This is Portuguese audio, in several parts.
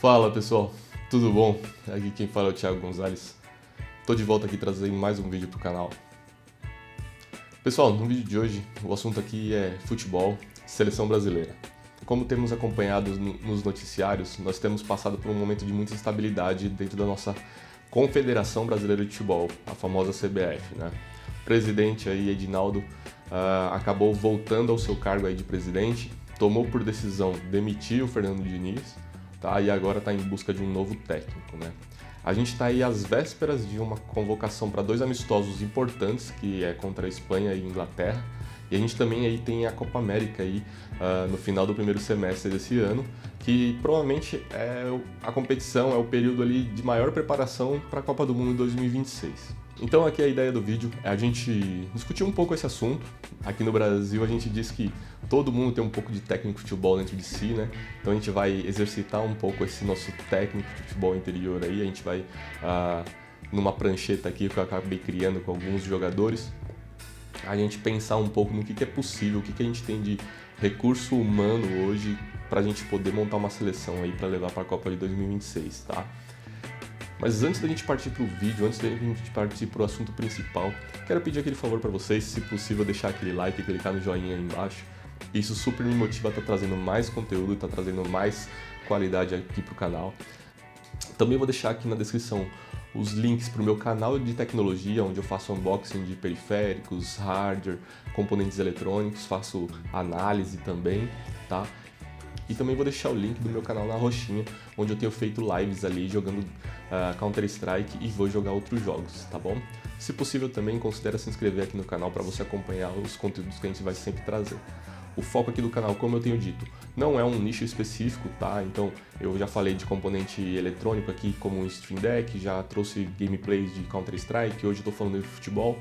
Fala pessoal, tudo bom? Aqui quem fala é o Thiago Gonzalez. Tô de volta aqui trazendo mais um vídeo pro canal. Pessoal, no vídeo de hoje o assunto aqui é futebol, seleção brasileira. Como temos acompanhado nos noticiários, nós temos passado por um momento de muita instabilidade dentro da nossa Confederação Brasileira de Futebol, a famosa CBF, né? O presidente aí, Edinaldo, acabou voltando ao seu cargo aí de presidente, tomou por decisão demitir o Fernando Diniz, tá? E agora está em busca de um novo técnico, né? A gente está aí às vésperas de uma convocação para 2 amistosos importantes, que é contra a Espanha e Inglaterra. E a gente também aí tem a Copa América aí, no final do primeiro semestre desse ano, que provavelmente é a competição, é o período ali de maior preparação para a Copa do Mundo em 2026. Então aqui a ideia do vídeo é a gente discutir um pouco esse assunto. Aqui no Brasil a gente diz que todo mundo tem um pouco de técnico de futebol dentro de si, né? Então a gente vai exercitar um pouco esse nosso técnico de futebol interior aí, a gente vai numa prancheta aqui que eu acabei criando com alguns jogadores, a gente pensar um pouco no que é possível, o que a gente tem de recurso humano hoje para a gente poder montar uma seleção aí para levar para a Copa de 2026, tá? Mas antes da gente partir para o vídeo, antes da gente partir para o assunto principal, quero pedir aquele favor para vocês, se possível deixar aquele like e clicar no joinha aí embaixo. Isso super me motiva a estar trazendo mais conteúdo, estar trazendo mais qualidade aqui para o canal. Também vou deixar aqui na descrição os links para o meu canal de tecnologia, onde eu faço unboxing de periféricos, hardware, componentes eletrônicos, faço análise também, tá? E também vou deixar o link do meu canal na roxinha, onde eu tenho feito lives ali jogando Counter-Strike e vou jogar outros jogos, tá bom? Se possível também considere se inscrever aqui no canal para você acompanhar os conteúdos que a gente vai sempre trazer. O foco aqui do canal, como eu tenho dito, não é um nicho específico, tá? Então eu já falei de componente eletrônico aqui como o Stream Deck, já trouxe gameplays de Counter-Strike, hoje eu tô falando de futebol.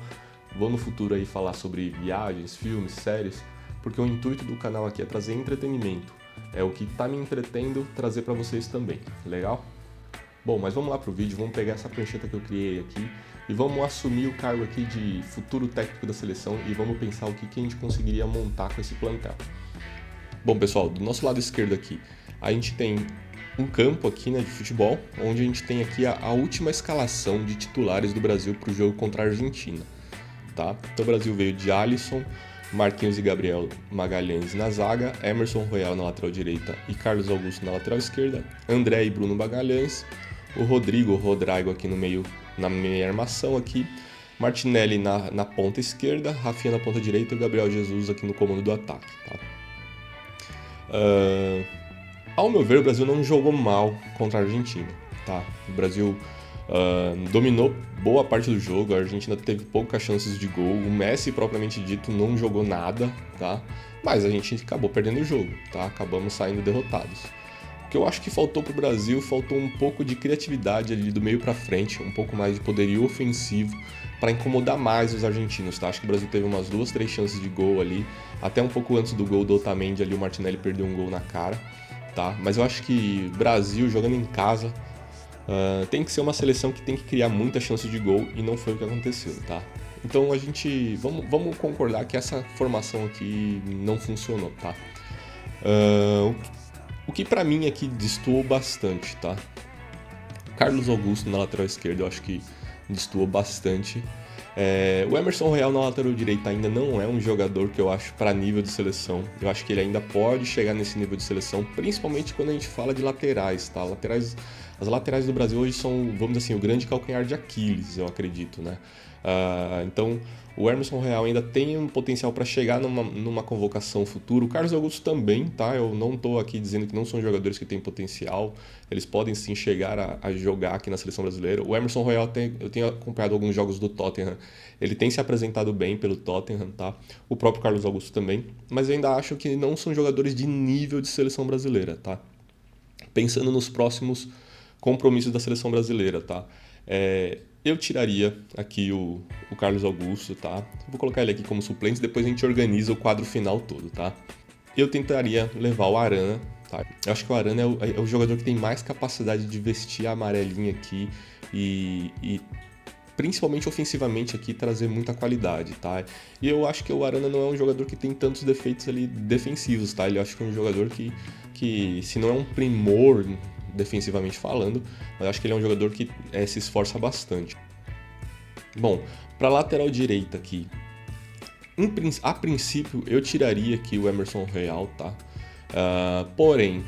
Vou no futuro aí falar sobre viagens, filmes, séries, porque o intuito do canal aqui é trazer entretenimento. É o que tá me entretendo trazer para vocês também, legal? Bom, mas vamos lá pro vídeo, vamos pegar essa prancheta que eu criei aqui e vamos assumir o cargo aqui de futuro técnico da seleção e vamos pensar o que a gente conseguiria montar com esse plantel. Bom, pessoal, do nosso lado esquerdo aqui, a gente tem um campo aqui, né, de futebol, onde a gente tem aqui a última escalação de titulares do Brasil para o jogo contra a Argentina, tá? Então o Brasil veio de Alisson, Marquinhos e Gabriel Magalhães na zaga, Emerson Royal na lateral direita e Carlos Augusto na lateral esquerda, André e Bruno Magalhães, o Rodrigo aqui no meio, na meia armação aqui, Martinelli na ponta esquerda, Rafinha na ponta direita e o Gabriel Jesus aqui no comando do ataque, tá? Ao meu ver, o Brasil não jogou mal contra a Argentina, tá? O Brasil dominou boa parte do jogo, a Argentina teve poucas chances de gol, o Messi, propriamente dito, não jogou nada, tá? Mas a gente acabou perdendo o jogo, tá? Acabamos saindo derrotados. O que eu acho que faltou pro Brasil, faltou um pouco de criatividade ali do meio para frente, um pouco mais de poderio ofensivo para incomodar mais os argentinos, tá? Acho que o Brasil teve umas 2, 3 chances de gol ali, até um pouco antes do gol do Otamendi ali, o Martinelli perdeu um gol na cara, tá? Mas eu acho que Brasil jogando em casa tem que ser uma seleção que tem que criar muita chance de gol e não foi o que aconteceu, tá? Então a gente, vamos concordar que essa formação aqui não funcionou, tá? O que pra mim aqui destoou bastante, tá? Carlos Augusto na lateral esquerda eu acho que destoou bastante. O Emerson Royal na lateral direita ainda não é um jogador que eu acho para nível de seleção. Eu acho que ele ainda pode chegar nesse nível de seleção, principalmente quando a gente fala de laterais, tá? As laterais do Brasil hoje são, vamos dizer assim, o grande calcanhar de Aquiles, eu acredito, né? Então, o Emerson Royal ainda tem um potencial para chegar numa convocação futura. O Carlos Augusto também, tá? Eu não estou aqui dizendo que não são jogadores que têm potencial. Eles podem sim chegar a jogar aqui na seleção brasileira. O Emerson Royal, eu tenho acompanhado alguns jogos do Tottenham. Ele tem se apresentado bem pelo Tottenham, tá? O próprio Carlos Augusto também. Mas eu ainda acho que não são jogadores de nível de seleção brasileira, tá? Pensando nos próximos compromissos da seleção brasileira, tá? Eu tiraria aqui o Carlos Augusto, tá? Vou colocar ele aqui como suplente, depois a gente organiza o quadro final todo, tá? Eu tentaria levar o Arana, tá? Eu acho que o Arana é o jogador que tem mais capacidade de vestir a amarelinha aqui e principalmente ofensivamente aqui, trazer muita qualidade, tá? E eu acho que o Arana não é um jogador que tem tantos defeitos ali defensivos, tá? Ele acho que é um jogador que se não é um primor defensivamente falando, mas eu acho que ele é um jogador que se esforça bastante. Bom, para lateral direita aqui, a princípio eu tiraria aqui o Emerson Royal, tá? Porém,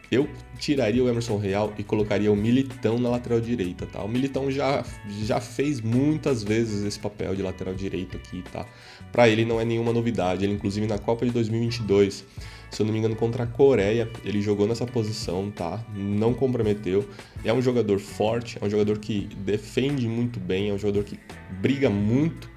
eu tiraria o Emerson Royal e colocaria o Militão na lateral direita, tá? O Militão já fez muitas vezes esse papel de lateral direito aqui, tá? Para ele não é nenhuma novidade, ele inclusive na Copa de 2022, se eu não me engano, contra a Coreia, ele jogou nessa posição, tá? Não comprometeu. É um jogador forte, é um jogador que defende muito bem, é um jogador que briga muito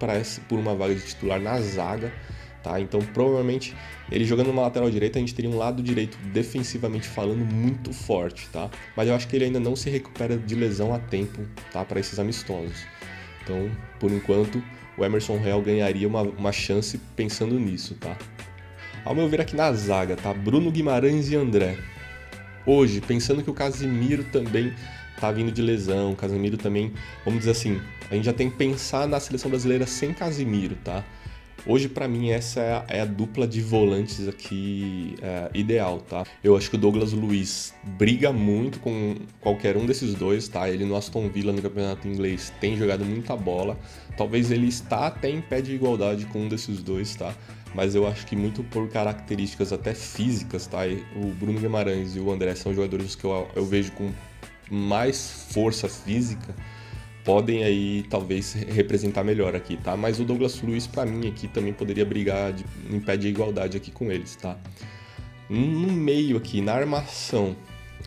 por uma vaga de titular na zaga, tá? Então, provavelmente, ele jogando numa lateral direita, a gente teria um lado direito, defensivamente falando, muito forte, tá? Mas eu acho que ele ainda não se recupera de lesão a tempo, tá? Para esses amistosos. Então, por enquanto, o Emerson Royal ganharia uma chance pensando nisso, tá? Ao meu ver aqui na zaga, tá? Bruno Guimarães e André. Hoje, pensando que o Casemiro também tá vindo de lesão, o Casemiro também, vamos dizer assim, a gente já tem que pensar na seleção brasileira sem Casemiro, tá? Hoje, pra mim, essa é a dupla de volantes aqui ideal, tá? Eu acho que o Douglas Luiz briga muito com qualquer um desses dois, tá? Ele no Aston Villa, no campeonato inglês, tem jogado muita bola. Talvez ele está até em pé de igualdade com um desses dois, tá? Mas eu acho que muito por características até físicas, tá? O Bruno Guimarães e o André são jogadores que eu vejo com mais força física, podem aí talvez representar melhor aqui, tá? Mas o Douglas Luiz, pra mim, aqui também poderia brigar em pé de igualdade aqui com eles, tá? No meio aqui, na armação,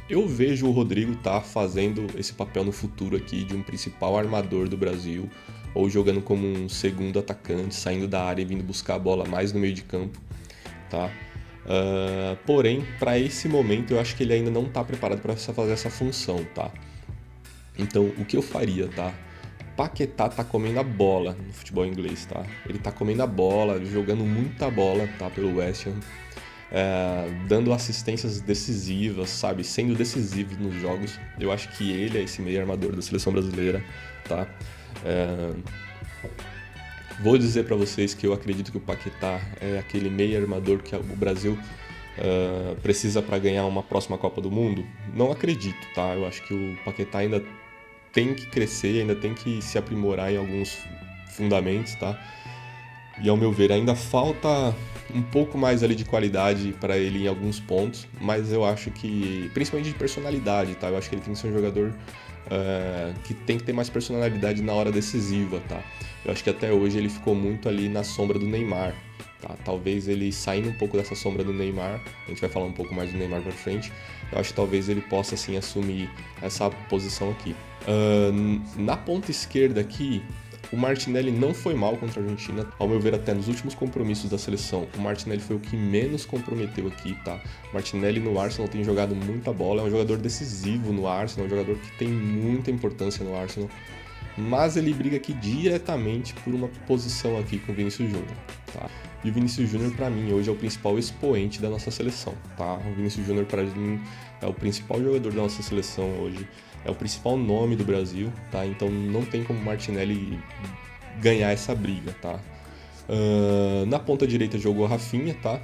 eu vejo o Rodrigo tá fazendo esse papel no futuro aqui de um principal armador do Brasil, ou jogando como um segundo atacante, saindo da área e vindo buscar a bola mais no meio de campo, tá? Porém, para esse momento, eu acho que ele ainda não tá preparado para fazer essa função, tá? Então, o que eu faria, tá? Paquetá tá comendo a bola no futebol inglês, tá? Ele tá comendo a bola, jogando muita bola, tá? Pelo West Ham, dando assistências decisivas, sabe? Sendo decisivo nos jogos. Eu acho que ele é esse meio armador da seleção brasileira, tá? Vou dizer para vocês que eu acredito que o Paquetá é aquele meio armador que o Brasil precisa para ganhar uma próxima Copa do Mundo. Não acredito, tá? Eu acho que o Paquetá ainda tem que crescer, ainda tem que se aprimorar em alguns fundamentos, tá? E ao meu ver, ainda falta um pouco mais ali de qualidade para ele em alguns pontos, mas eu acho que, principalmente de personalidade, tá? Eu acho que ele tem que ser um jogador que tem que ter mais personalidade na hora decisiva, tá? Eu acho que até hoje ele ficou muito ali na sombra do Neymar, tá? Talvez ele saindo um pouco dessa sombra do Neymar, a gente vai falar um pouco mais do Neymar pra frente, eu acho que talvez ele possa, assim, assumir essa posição aqui. Na ponta esquerda aqui, o Martinelli não foi mal contra a Argentina. Ao meu ver, até nos últimos compromissos da seleção, o Martinelli foi o que menos comprometeu aqui, tá? O Martinelli no Arsenal tem jogado muita bola, é um jogador decisivo no Arsenal, é um jogador que tem muita importância no Arsenal, mas ele briga aqui diretamente por uma posição aqui com o Vinícius Júnior, tá? E o Vinícius Júnior, pra mim, hoje é o principal expoente da nossa seleção, tá? O Vinícius Júnior, pra mim, é o principal jogador da nossa seleção hoje, é o principal nome do Brasil, tá? Então não tem como o Martinelli ganhar essa briga, tá? Na ponta direita jogou a Rafinha, tá?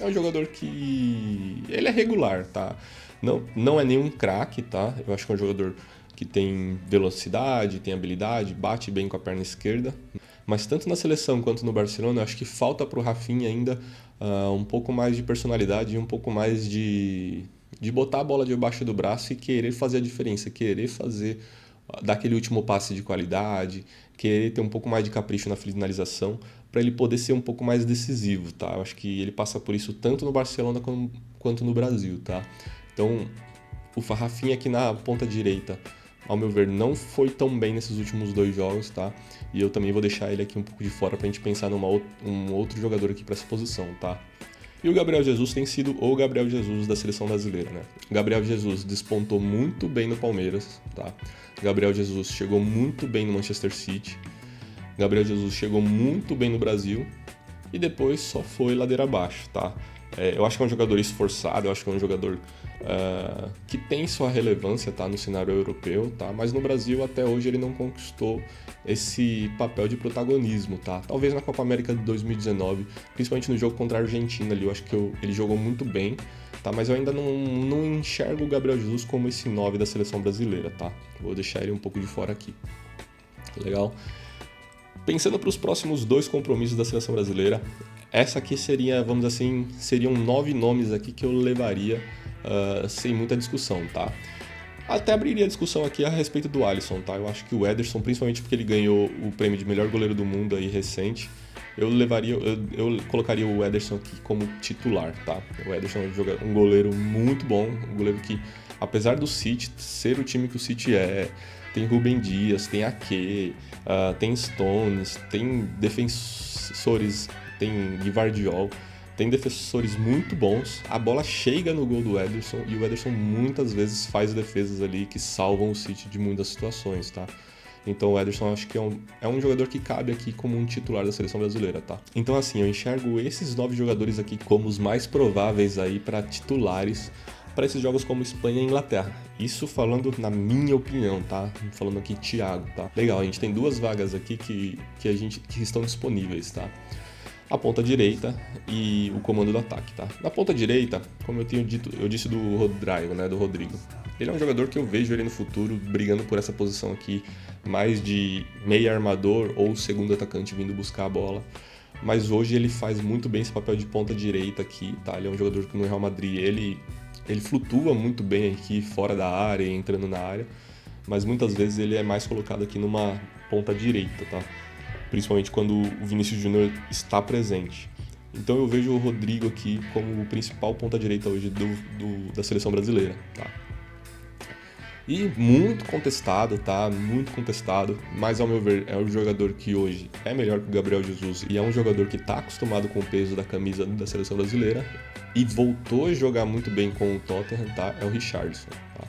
É um jogador que... ele é regular, tá? Não é nenhum craque, tá? Eu acho que é um jogador que tem velocidade, tem habilidade, bate bem com a perna esquerda. Mas tanto na seleção quanto no Barcelona, eu acho que falta pro Rafinha ainda um pouco mais de personalidade e um pouco mais de botar a bola debaixo do braço e querer fazer a diferença, querer dar aquele último passe de qualidade, querer ter um pouco mais de capricho na finalização, para ele poder ser um pouco mais decisivo, tá? Eu acho que ele passa por isso tanto no Barcelona quanto no Brasil, tá? Então, o Rafinha aqui na ponta direita, ao meu ver, não foi tão bem nesses últimos 2 jogos, tá? E eu também vou deixar ele aqui um pouco de fora pra gente pensar um outro jogador aqui para essa posição, tá? E o Gabriel Jesus tem sido o Gabriel Jesus da seleção brasileira, né? O Gabriel Jesus despontou muito bem no Palmeiras, tá? O Gabriel Jesus chegou muito bem no Manchester City. O Gabriel Jesus chegou muito bem no Brasil e depois só foi ladeira abaixo, tá? Eu acho que é um jogador esforçado, eu acho que é um jogador que tem sua relevância, tá, no cenário europeu, tá? Mas no Brasil até hoje ele não conquistou esse papel de protagonismo, tá? Talvez na Copa América de 2019, principalmente no jogo contra a Argentina ali, eu acho que ele jogou muito bem, tá? Mas eu ainda não enxergo o Gabriel Jesus como esse 9 da seleção brasileira, tá? Vou deixar ele um pouco de fora aqui. Legal? Pensando para os próximos 2 compromissos da seleção brasileira, essa aqui seria, vamos dizer assim, seriam 9 nomes aqui que eu levaria sem muita discussão, tá? Até abriria a discussão aqui a respeito do Alisson, tá? Eu acho que o Ederson, principalmente porque ele ganhou o prêmio de melhor goleiro do mundo aí recente, eu colocaria o Ederson aqui como titular, tá? O Ederson é um goleiro muito bom, um goleiro que, apesar do City ser o time que o City tem Rúben Dias, tem Ake, tem Stones, tem defensores, tem Gvardiol, tem defensores muito bons, a bola chega no gol do Ederson e o Ederson muitas vezes faz defesas ali que salvam o City de muitas situações, tá? Então o Ederson acho que é um jogador que cabe aqui como um titular da seleção brasileira, tá? Então assim, eu enxergo esses 9 jogadores aqui como os mais prováveis aí para titulares para esses jogos como Espanha e Inglaterra. Isso falando na minha opinião, tá? Falando aqui Thiago, tá? Legal, a gente tem 2 vagas aqui que estão disponíveis, tá? A ponta direita e o comando do ataque, tá? Na ponta direita, como eu disse do Rodrigo, né, do Rodrigo. Ele é um jogador que eu vejo ele no futuro brigando por essa posição aqui, mais de meio armador ou segundo atacante vindo buscar a bola. Mas hoje ele faz muito bem esse papel de ponta direita aqui, tá? Ele é um jogador que no Real Madrid ele flutua muito bem aqui fora da área, entrando na área, mas muitas vezes ele é mais colocado aqui numa ponta direita, tá? Principalmente quando o Vinícius Júnior está presente. Então eu vejo o Rodrigo aqui como o principal ponta-direita hoje da seleção brasileira, tá? E muito contestado, tá? Muito contestado, mas ao meu ver é um jogador que hoje é melhor que o Gabriel Jesus e é um jogador que está acostumado com o peso da camisa da seleção brasileira e voltou a jogar muito bem com o Tottenham, tá? É o Richarlison, tá?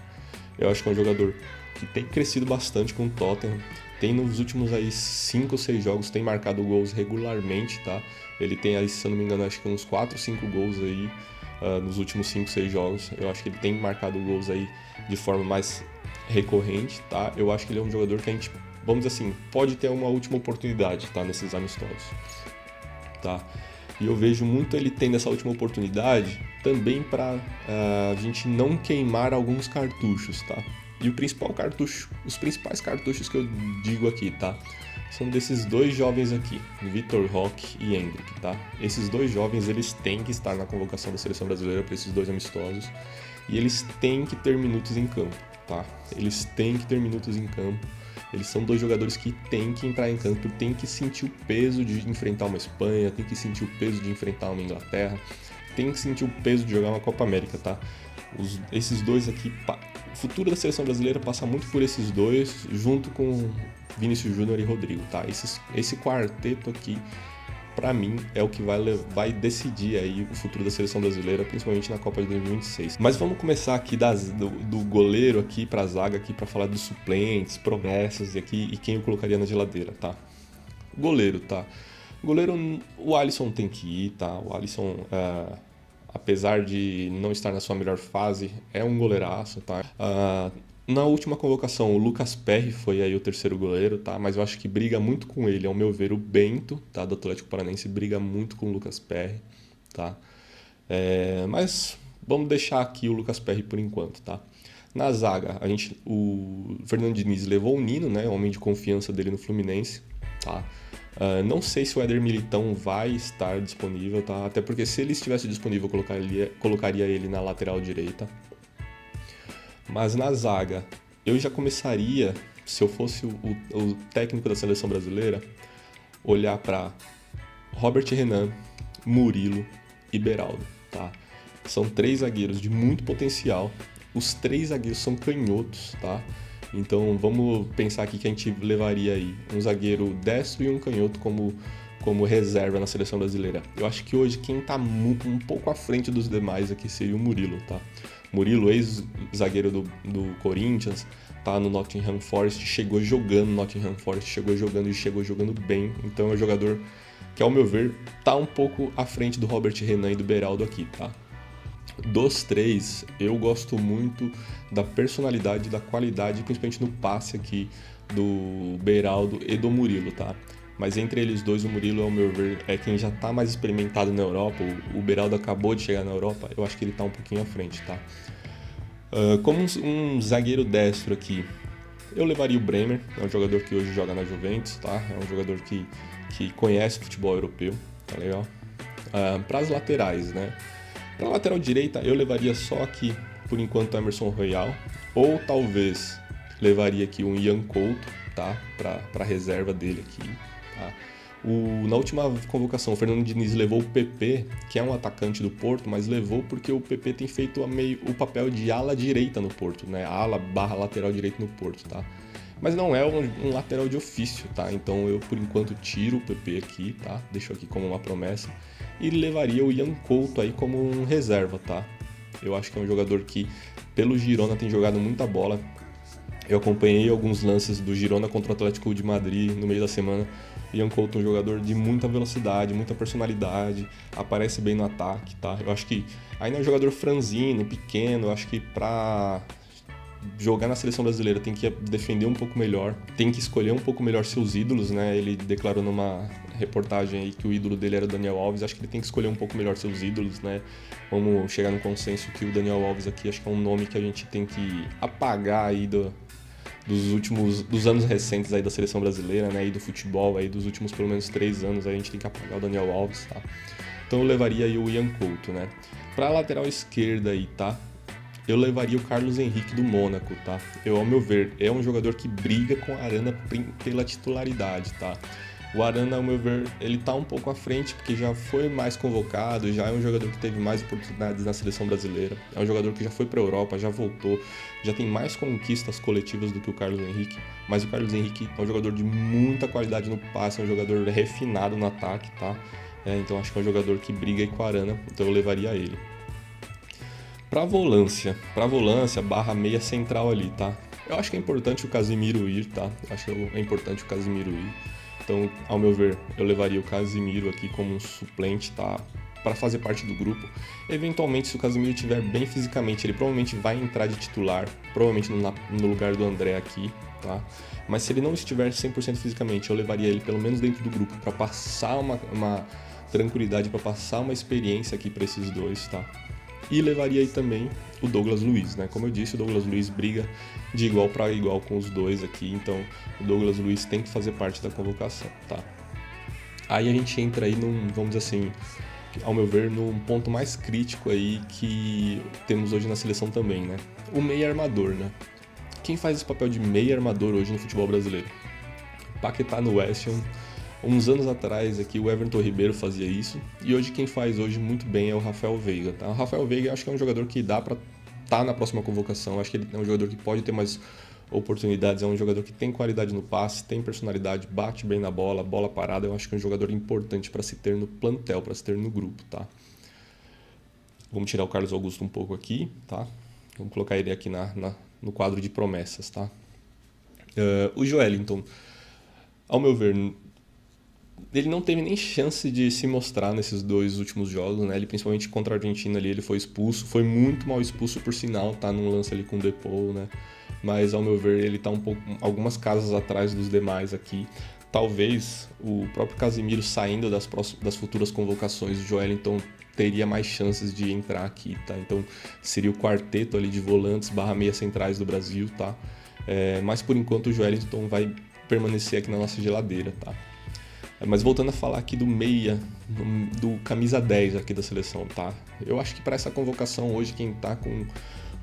Eu acho que é um jogador que tem crescido bastante com o Tottenham. Tem nos últimos aí 5 ou 6 jogos, tem marcado gols regularmente, tá? Ele tem aí, se eu não me engano, acho que uns 4 ou 5 gols aí nos últimos 5, 6 jogos. Eu acho que ele tem marcado gols aí de forma mais recorrente, tá? Eu acho que ele é um jogador que a gente, vamos dizer assim, pode ter uma última oportunidade, tá? Nesses amistosos, tá? E eu vejo muito ele tendo essa última oportunidade também para a gente não queimar alguns cartuchos, tá? E o principal cartucho, os principais cartuchos que eu digo aqui, tá? São desses 2 jovens aqui, Vitor Roque e Endrick, tá? Esses 2 jovens, eles têm que estar na convocação da seleção brasileira para esses 2 amistosos e eles têm que ter minutos em campo, tá? Eles têm que ter minutos em campo. Eles são 2 jogadores que têm que entrar em campo, têm que sentir o peso de enfrentar uma Espanha, têm que sentir o peso de enfrentar uma Inglaterra, têm que sentir o peso de jogar uma Copa América, tá? Esses 2 aqui, o futuro da seleção brasileira passa muito por esses 2, junto com Vinícius Júnior e Rodrigo, tá? Esse quarteto aqui, pra mim, é o que vai decidir aí o futuro da seleção brasileira, principalmente na Copa de 2026. Mas vamos começar aqui do goleiro aqui pra zaga, aqui pra falar dos suplentes, promessas e quem eu colocaria na geladeira, tá? Goleiro, tá? Goleiro, o Alisson tem que ir, tá? O Alisson, apesar de não estar na sua melhor fase, é um goleiraço, tá? Na última convocação, o Lucas Perry foi aí o terceiro goleiro, tá? Mas eu acho que briga muito com ele, ao meu ver, o Bento, tá? Do Atlético Paranaense, briga muito com o Lucas Perry, tá? Mas vamos deixar aqui o Lucas Perry por enquanto, tá? Na zaga, o Fernando Diniz levou o Nino, né? Homem de confiança dele no Fluminense, tá? Não sei se o Éder Militão vai estar disponível, tá? Até porque se ele estivesse disponível, eu colocaria ele na lateral direita. Mas na zaga, eu já começaria, se eu fosse o técnico da seleção brasileira, olhar para Robert Renan, Murilo e Beraldo, tá? São 3 zagueiros de muito potencial. Os 3 zagueiros são canhotos, tá? Então vamos pensar aqui que a gente levaria aí um zagueiro destro e um canhoto como reserva na seleção brasileira. Eu acho que hoje quem está um pouco à frente dos demais aqui seria o Murilo, tá? Murilo, ex-zagueiro do Corinthians, tá no Nottingham Forest, chegou jogando no Nottingham Forest, chegou jogando bem. Então é um jogador que, ao meu ver, tá um pouco à frente do Robert Renan e do Beraldo aqui, tá? Dos 3, eu gosto muito da personalidade, da qualidade, principalmente no passe aqui do Beraldo e do Murilo, tá? Mas entre eles dois, o Murilo, ao meu ver, é quem já está mais experimentado na Europa. O Beraldo acabou de chegar na Europa, eu acho que ele está um pouquinho à frente, tá? Como um zagueiro destro aqui, eu levaria o Bremer, é um jogador que hoje joga na Juventus, tá? É um jogador que conhece o futebol europeu, tá legal? Para as laterais, né? Para a lateral direita, eu levaria só aqui, por enquanto, Emerson Royal, ou talvez levaria aqui um Ian Couto, tá? Para a reserva dele aqui, tá? Na última convocação, o Fernando Diniz levou o PP, que é um atacante do Porto, mas levou porque o PP tem feito o papel de ala direita no Porto, né? Ala barra lateral direito no Porto, tá? Mas não é um lateral de ofício, tá? Então eu, por enquanto, tiro o PP aqui, tá? Deixo aqui como uma promessa. E levaria o Ian Couto aí como um reserva, tá? Eu acho que é um jogador que, pelo Girona, tem jogado muita bola. Eu acompanhei alguns lances do Girona contra o Atlético de Madrid no meio da semana. Ian Couto é um jogador de muita velocidade, muita personalidade, aparece bem no ataque, tá? Eu acho que ainda é um jogador franzino, pequeno, eu acho que pra jogar na seleção brasileira tem que defender um pouco melhor, tem que escolher um pouco melhor seus ídolos, né? Ele declarou numa reportagem aí que o ídolo dele era o Daniel Alves, acho que ele tem que escolher um pouco melhor seus ídolos, né? Vamos chegar no consenso que o Daniel Alves aqui acho que é um nome que a gente tem que apagar aí dos anos recentes aí da seleção brasileira, né, e do futebol aí dos últimos pelo menos 3 anos, aí a gente tem que apagar o Daniel Alves, tá? Então eu levaria aí o Ian Couto, né? Pra lateral esquerda aí, tá? Eu levaria o Carlos Henrique do Mônaco, tá? Ao meu ver, é um jogador que briga com a Arana pela titularidade, tá? O Arana, ao meu ver, ele tá um pouco à frente porque já foi mais convocado, já é um jogador que teve mais oportunidades na seleção brasileira, é um jogador que já foi para a Europa, já voltou, já tem mais conquistas coletivas do que o Carlos Henrique, mas o Carlos Henrique é um jogador de muita qualidade no passe, é um jogador refinado no ataque, tá? Então acho que é um jogador que briga aí com a Arana, então eu levaria ele. Pra volância barra meia central ali, tá? Eu acho que é importante o Casemiro ir, tá? Acho que é importante o Casemiro ir. Então, ao meu ver, eu levaria o Casemiro aqui como um suplente, tá? Para fazer parte do grupo. Eventualmente, se o Casemiro estiver bem fisicamente, ele provavelmente vai entrar de titular, provavelmente no lugar do André aqui, tá? Mas se ele não estiver 100% fisicamente, eu levaria ele pelo menos dentro do grupo para passar uma tranquilidade, para passar uma experiência aqui para esses dois, tá? E levaria aí também o Douglas Luiz, né? Como eu disse, o Douglas Luiz briga de igual para igual com os dois aqui, então o Douglas Luiz tem que fazer parte da convocação, tá? Aí a gente entra aí vamos dizer assim, ao meu ver, num ponto mais crítico aí que temos hoje na seleção também, né? O meia armador, né? Quem faz esse papel de meia armador hoje no futebol brasileiro? Paquetá no West Ham. Uns anos atrás aqui o Everton Ribeiro fazia isso, e hoje quem faz hoje muito bem é o Rafael Veiga, tá? O Rafael Veiga acho que é um jogador que dá pra estar na próxima convocação, acho que ele é um jogador que pode ter mais oportunidades, é um jogador que tem qualidade no passe, tem personalidade, bate bem na bola parada, eu acho que é um jogador importante para se ter no plantel, para se ter no grupo, tá? Vamos tirar o Carlos Augusto um pouco aqui, tá? Vamos colocar ele aqui no quadro de promessas, tá? O Joelinton, ao meu ver, ele não teve nem chance de se mostrar nesses 2 últimos jogos, né? Ele, principalmente contra a Argentina ali, ele foi expulso, foi muito mal expulso por sinal, tá? Num lance ali com o Depou, né? Mas ao meu ver ele tá algumas casas atrás dos demais aqui. Talvez o próprio Casemiro saindo das futuras convocações, o Joelinton teria mais chances de entrar aqui, tá? Então seria o quarteto ali de volantes barra meia centrais do Brasil, tá? Mas por enquanto o Joelinton vai permanecer aqui na nossa geladeira, tá? Mas voltando a falar aqui do meia, do camisa 10 aqui da seleção, tá? Eu acho que para essa convocação hoje, quem tá com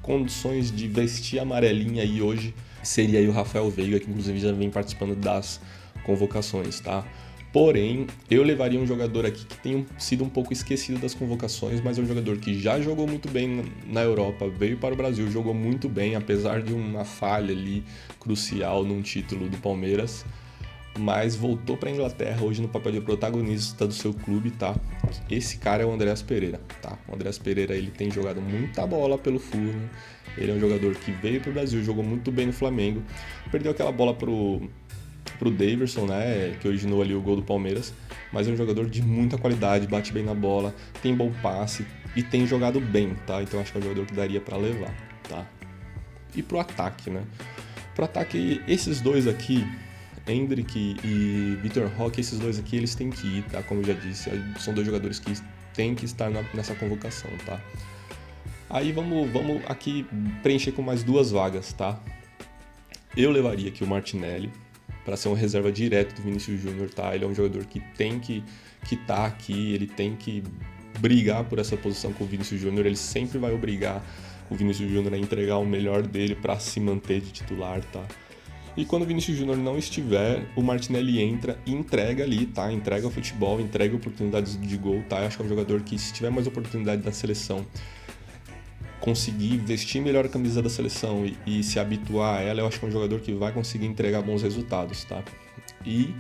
condições de vestir a amarelinha aí hoje seria aí o Rafael Veiga, que inclusive já vem participando das convocações, tá? Porém, eu levaria um jogador aqui que tem sido um pouco esquecido das convocações, mas é um jogador que já jogou muito bem na Europa, veio para o Brasil, jogou muito bem, apesar de uma falha ali crucial num título do Palmeiras, mas voltou para a Inglaterra hoje no papel de protagonista do seu clube, tá? Esse cara é o Andreas Pereira, tá? O Andreas Pereira, ele tem jogado muita bola pelo Fulham, ele é um jogador que veio para o Brasil, jogou muito bem no Flamengo, perdeu aquela bola pro Daverson, né, que originou ali o gol do Palmeiras, mas é um jogador de muita qualidade, bate bem na bola, tem bom passe e tem jogado bem, tá? Então acho que é um jogador que daria para levar, tá? E pro ataque, né? Pro ataque, esses dois aqui, Endrick e Vitor Roque, esses dois aqui, eles têm que ir, tá? Como eu já disse, são dois jogadores que têm que estar nessa convocação, tá? Aí vamos aqui preencher com mais 2 vagas, tá? Eu levaria aqui o Martinelli para ser uma reserva direto do Vinícius Júnior, tá? Ele é um jogador que tem que tá aqui, ele tem que brigar por essa posição com o Vinícius Júnior, ele sempre vai obrigar o Vinícius Júnior a entregar o melhor dele para se manter de titular, tá? E quando o Vinícius Júnior não estiver, o Martinelli entra e entrega ali, tá? Entrega futebol, entrega oportunidades de gol, tá? Eu acho que é um jogador que, se tiver mais oportunidade na seleção, conseguir vestir melhor a camisa da seleção e se habituar a ela, eu acho que é um jogador que vai conseguir entregar bons resultados, tá? E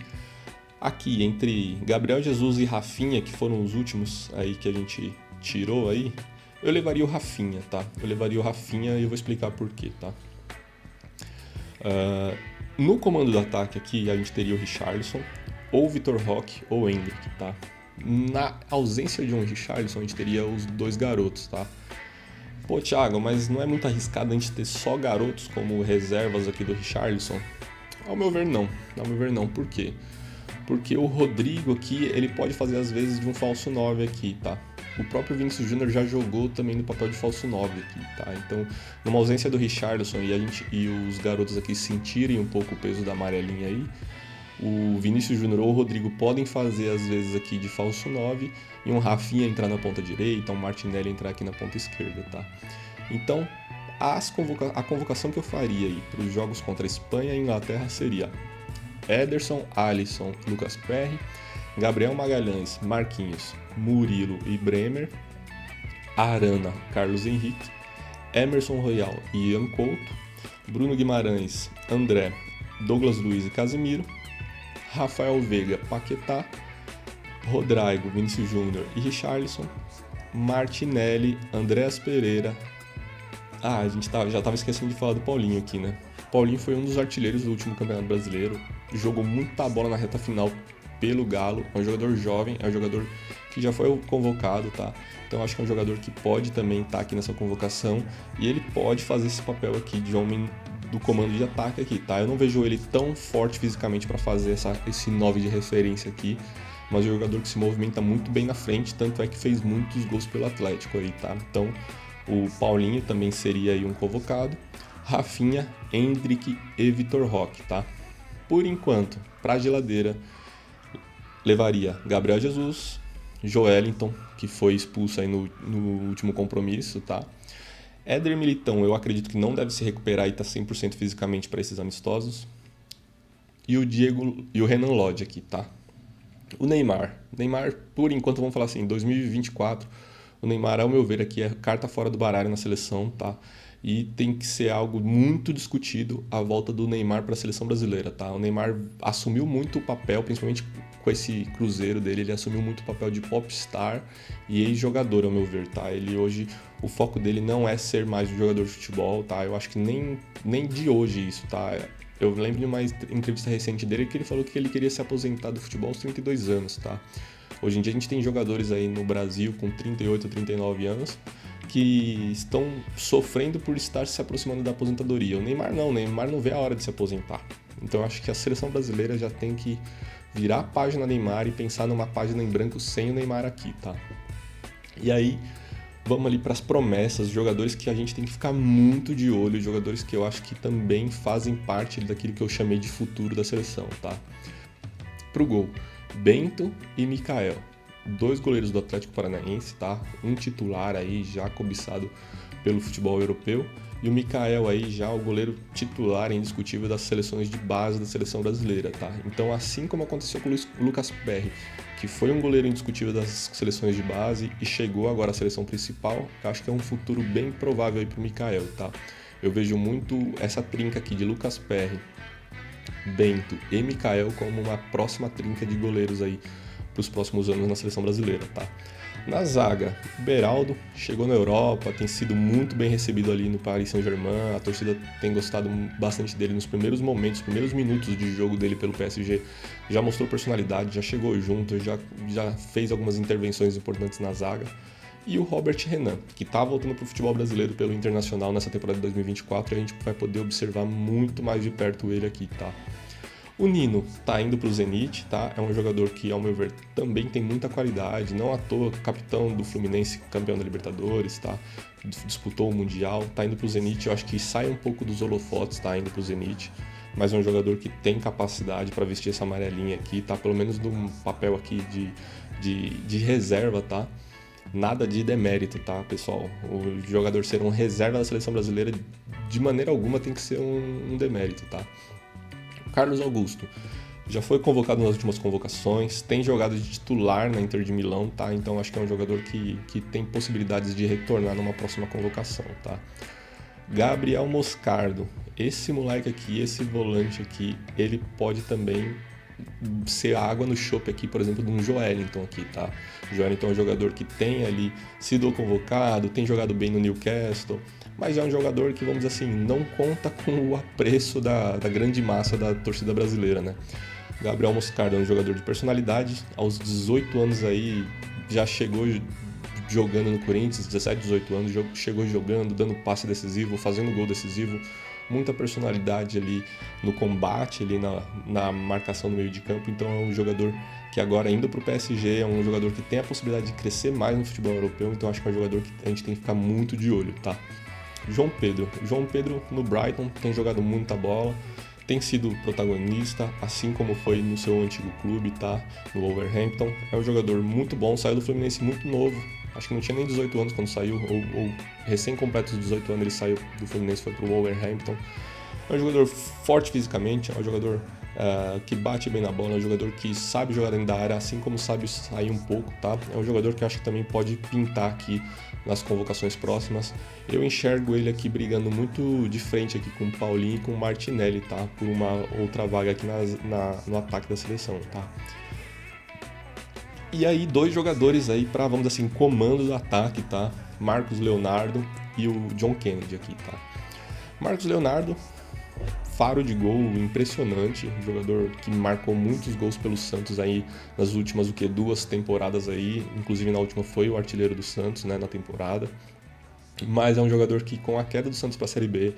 aqui, entre Gabriel Jesus e Rafinha, que foram os últimos aí que a gente tirou aí, eu levaria o Rafinha, tá? Eu levaria o Rafinha e eu vou explicar por quê, tá? No comando do ataque aqui, a gente teria o Richarlison, ou o Vitor Roque, ou o Endrick, tá? Na ausência de um Richarlison, a gente teria os 2 garotos, tá? Pô, Thiago, mas não é muito arriscado a gente ter só garotos como reservas aqui do Richarlison? Ao meu ver, não. Ao meu ver, não. Por quê? Porque o Rodrigo aqui, ele pode fazer às vezes de um falso 9 aqui, tá? O próprio Vinícius Júnior já jogou também no papel de falso 9 aqui, tá? Então, numa ausência do Richarlison e os garotos aqui sentirem um pouco o peso da amarelinha aí, o Vinícius Júnior ou o Rodrigo podem fazer às vezes aqui de falso 9 e um Rafinha entrar na ponta direita, um Martinelli entrar aqui na ponta esquerda, tá? Então, a convocação que eu faria aí para os jogos contra a Espanha e a Inglaterra seria Ederson, Alisson, Lucas Perry, Gabriel Magalhães, Marquinhos, Murilo e Bremer, Arana, Carlos Henrique, Emerson Royal e Ian Couto, Bruno Guimarães, André, Douglas Luiz e Casemiro, Rafael Veiga, Paquetá, Rodrigo, Vinícius Júnior e Richarlison, Martinelli, Andréas Pereira. A gente já estava esquecendo de falar do Paulinho aqui, né? Paulinho foi um dos artilheiros do último Campeonato Brasileiro, jogou muita bola na reta final pelo Galo, é um jogador jovem, é um jogador que já foi convocado, tá? Então acho que é um jogador que pode também estar aqui nessa convocação e ele pode fazer esse papel aqui de homem do comando de ataque aqui, tá? Eu não vejo ele tão forte fisicamente para fazer esse 9 de referência aqui, mas é um jogador que se movimenta muito bem na frente, tanto é que fez muitos gols pelo Atlético aí, tá? Então o Paulinho também seria aí um convocado, Rafinha, Endrick e Vitor Roque, tá? Por enquanto, pra geladeira, levaria Gabriel Jesus, Joelinton, que foi expulso aí no último compromisso, tá? Éder Militão, eu acredito que não deve se recuperar e tá 100% fisicamente para esses amistosos. E o Renan Lodge aqui, tá? O Neymar, por enquanto, vamos falar assim, 2024, o Neymar, ao meu ver, aqui é carta fora do baralho na seleção, tá? E tem que ser algo muito discutido a volta do Neymar para a seleção brasileira, tá? O Neymar assumiu muito o papel, principalmente com esse Cruzeiro dele, ele assumiu muito o papel de popstar e ex-jogador, ao meu ver, tá? Ele hoje, o foco dele não é ser mais um jogador de futebol, tá? Eu acho que nem de hoje isso, tá? Eu lembro de uma entrevista recente dele que ele falou que ele queria se aposentar do futebol aos 32 anos, tá? Hoje em dia a gente tem jogadores aí no Brasil com 38 ou 39 anos que estão sofrendo por estar se aproximando da aposentadoria. O Neymar não vê a hora de se aposentar. Então eu acho que a seleção brasileira já tem que virar a página Neymar e pensar numa página em branco sem o Neymar aqui, tá? E aí, vamos ali para as promessas, jogadores que a gente tem que ficar muito de olho, jogadores que eu acho que também fazem parte daquilo que eu chamei de futuro da seleção, tá? Pro gol, Bento e Mikael. 2 goleiros do Atlético Paranaense, tá? Um titular aí já cobiçado pelo futebol europeu e o Mikael aí já o goleiro titular indiscutível das seleções de base da seleção brasileira, tá? Então, assim como aconteceu com o Lucas Perry, que foi um goleiro indiscutível das seleções de base e chegou agora à seleção principal, eu acho que é um futuro bem provável aí pro Mikael, tá? Eu vejo muito essa trinca aqui de Lucas Perry, Bento e Mikael como uma próxima trinca de goleiros aí para os próximos anos na seleção brasileira, tá? Na zaga, o Beraldo chegou na Europa, tem sido muito bem recebido ali no Paris Saint-Germain, a torcida tem gostado bastante dele nos primeiros momentos, primeiros minutos de jogo dele pelo PSG, já mostrou personalidade, já chegou junto, já fez algumas intervenções importantes na zaga. E o Robert Renan, que está voltando para o futebol brasileiro pelo Internacional nessa temporada de 2024 e a gente vai poder observar muito mais de perto ele aqui, tá? O Nino tá indo pro Zenit, tá? É um jogador que, ao meu ver, também tem muita qualidade, não à toa, capitão do Fluminense, campeão da Libertadores, tá? Disputou o Mundial, tá indo pro Zenit, eu acho que sai um pouco dos holofotes, tá indo pro Zenit, mas é um jogador que tem capacidade para vestir essa amarelinha aqui, tá? Pelo menos num papel aqui de reserva, tá? Nada de demérito, tá, pessoal? O jogador ser um reserva da seleção brasileira, de maneira alguma, tem que ser um demérito, tá? Carlos Augusto já foi convocado nas últimas convocações, tem jogado de titular na Inter de Milão, tá? Então acho que é um jogador que tem possibilidades de retornar numa próxima convocação, tá? Gabriel Moscardo, esse moleque aqui, esse volante aqui, ele pode também ser água no chope aqui, por exemplo, de um Joelinton aqui, tá? O Joelinton é um jogador que tem ali sido convocado, tem jogado bem no Newcastle, mas é um jogador que, vamos dizer assim, não conta com o apreço da grande massa da torcida brasileira, né? Gabriel Moscardo é um jogador de personalidade, aos 18 anos aí já chegou jogando no Corinthians, 17, 18 anos, chegou jogando, dando passe decisivo, fazendo gol decisivo, muita personalidade ali no combate, ali na marcação no meio de campo, então é um jogador que agora indo para o PSG, é um jogador que tem a possibilidade de crescer mais no futebol europeu, então acho que é um jogador que a gente tem que ficar muito de olho, tá? João Pedro no Brighton tem jogado muita bola, tem sido protagonista, assim como foi no seu antigo clube, tá? No Wolverhampton. É um jogador muito bom, saiu do Fluminense muito novo, acho que não tinha nem 18 anos quando saiu, ou recém-completos 18 anos ele saiu do Fluminense e foi pro Wolverhampton. É um jogador forte fisicamente, é um jogador que bate bem na bola, é um jogador que sabe jogar dentro da área, assim como sabe sair um pouco, tá? É um jogador que eu acho que também pode pintar aqui nas convocações próximas. Eu enxergo ele aqui brigando muito de frente aqui com o Paulinho e com o Martinelli, tá? Por uma outra vaga aqui no ataque da seleção, tá? E aí, dois jogadores aí para, vamos dizer assim, comando do ataque, tá? Marcos Leonardo e o John Kennedy aqui, tá? Marcos Leonardo, faro de gol impressionante, jogador que marcou muitos gols pelo Santos aí nas últimas, 2 temporadas aí, inclusive na última foi o artilheiro do Santos, né, na temporada. Mas é um jogador que, com a queda do Santos para a Série B,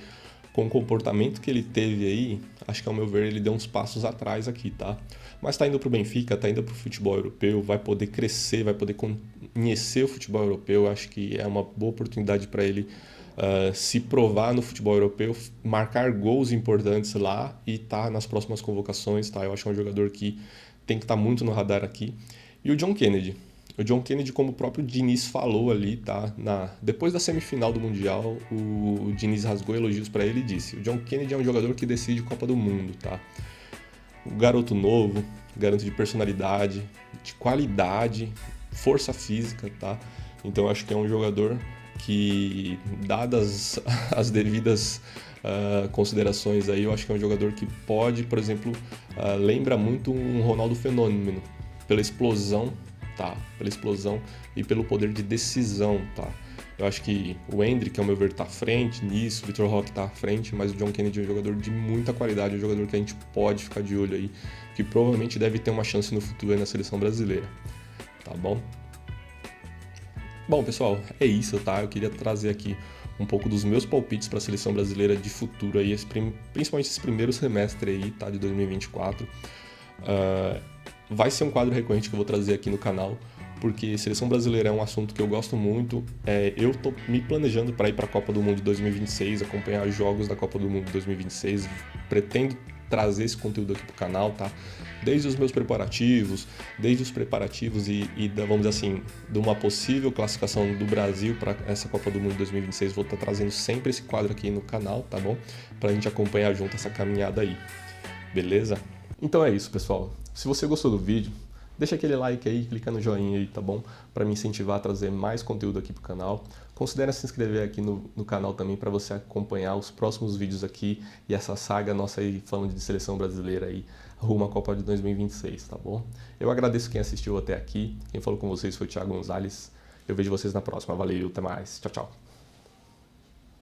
com o comportamento que ele teve aí, acho que, ao meu ver, ele deu uns passos atrás aqui, tá? Mas tá indo pro Benfica, tá indo pro futebol europeu, vai poder crescer, vai poder conhecer o futebol europeu, acho que é uma boa oportunidade para ele se provar no futebol europeu, marcar gols importantes lá e tá nas próximas convocações, tá? Eu acho que é um jogador que tem que estar muito no radar aqui. E o John Kennedy. O John Kennedy, como o próprio Diniz falou ali, tá? Depois da semifinal do Mundial, o Diniz rasgou elogios para ele e disse: o John Kennedy é um jogador que decide Copa do Mundo, tá? Um garoto novo, garoto de personalidade, de qualidade, força física, tá? Então eu acho que é um jogador que, dadas as devidas considerações aí, eu acho que é um jogador que pode, por exemplo, lembra muito um Ronaldo Fenômeno, pela explosão, tá? Pela explosão e pelo poder de decisão, tá? Eu acho que o Endrick, ao meu ver, tá à frente nisso, o Vitor Roque tá à frente, mas o John Kennedy é um jogador de muita qualidade, um jogador que a gente pode ficar de olho aí, que provavelmente deve ter uma chance no futuro aí na seleção brasileira, tá bom? Bom, pessoal, é isso, tá? Eu queria trazer aqui um pouco dos meus palpites para a seleção brasileira de futuro aí, principalmente esse primeiro semestre aí, tá? De 2024. Vai ser um quadro recorrente que eu vou trazer aqui no canal, porque seleção brasileira é um assunto que eu gosto muito. Eu tô me planejando para ir para a Copa do Mundo de 2026, acompanhar os jogos da Copa do Mundo de 2026. Pretendo trazer esse conteúdo aqui pro canal, tá? Desde os meus preparativos, vamos dizer assim, de uma possível classificação do Brasil para essa Copa do Mundo de 2026, vou estar trazendo sempre esse quadro aqui no canal, tá bom? Pra gente acompanhar junto essa caminhada aí, beleza? Então é isso, pessoal. Se você gostou do vídeo, deixa aquele like aí, clica no joinha aí, tá bom? Para me incentivar a trazer mais conteúdo aqui pro canal. Considere se inscrever aqui no canal também para você acompanhar os próximos vídeos aqui e essa saga nossa aí falando de seleção brasileira aí rumo à Copa de 2026, tá bom? Eu agradeço quem assistiu até aqui. Quem falou com vocês foi o Thiago Gonzalez. Eu vejo vocês na próxima. Valeu, até mais. Tchau, tchau.